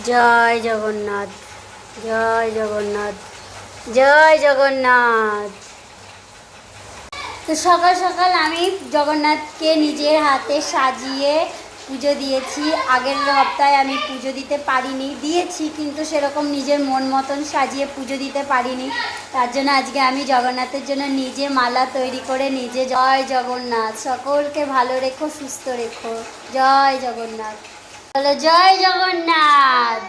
জয় জগন্নাথ, জয় জগন্নাথ, জয় জগন্নাথ। তো সকাল সকাল আমি জগন্নাথকে নিজের হাতে সাজিয়ে পুজো দিয়েছি। আগের সপ্তাহে আমি পুজো দিতে পারিনি, দিয়েছি কিন্তু সেরকম নিজের মন মতন সাজিয়ে পুজো দিতে পারিনি। তার জন্য আজকে আমি জগন্নাথের জন্য নিজে মালা তৈরি করে নিজে, জয় জগন্নাথ, সকলকে ভালো রেখো, সুস্থ রেখো, জয় জগন্নাথ, বলো জয় জগন্নাথ।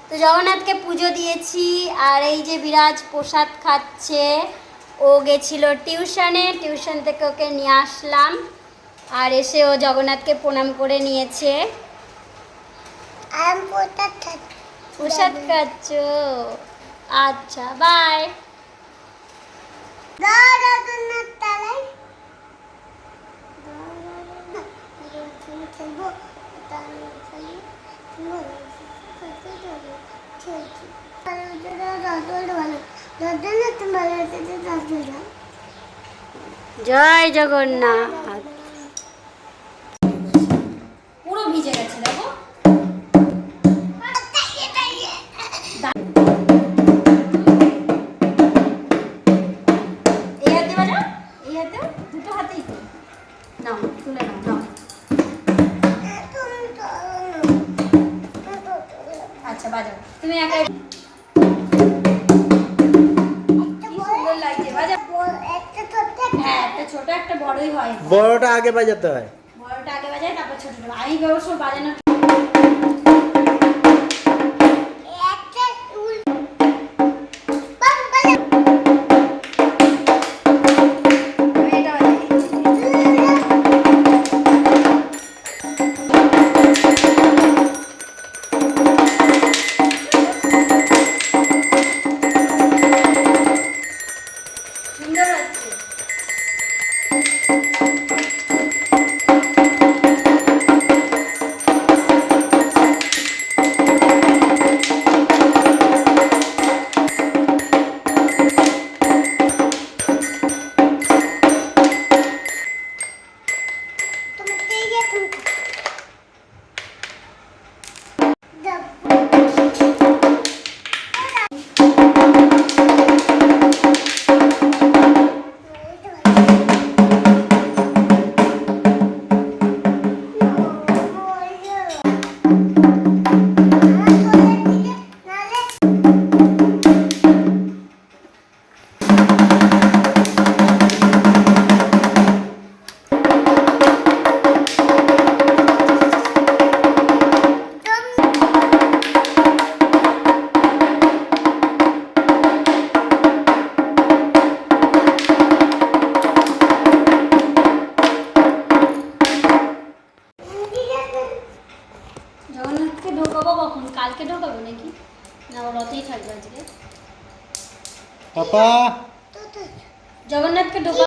তো জগন্নাথকে পুজো দিয়েছি। আর এই যে বিরাজ প্রসাদ খাচ্ছে, ও গেছিল টিউশনে, টিউশন থেকে ওকে নিয়ে আসলাম। আর এসে ও জগন্নাথকে প্রণাম করে নিয়েছে। প্রসাদ খাচ্ছ? আচ্ছা, বাই। জয় জগন্নাথ। পুরো ভিজে গেছে, দেখো। এই হাতে বাজাও, এই হাতে, দুটো হাতেই তো নাও, তুলে নাও, নাও। আচ্ছা, বাজাও তুমি একাই। হ্যাঁ, একটা ছোট একটা বড়ই হয়। বড়টা আগে বাজাতে হয়, বড়টা আগে বাজায়, তারপর ছোটটা। আমি অবশ্য বাজানো সুন্দর হচ্ছে। জগন্নাথকে ঢোকাবো কখন? কালকে ঢোকাবো নাকি? না, ও রথেই থাকবে আজকে। পাপা জগন্নাথকে ঢোকাবো।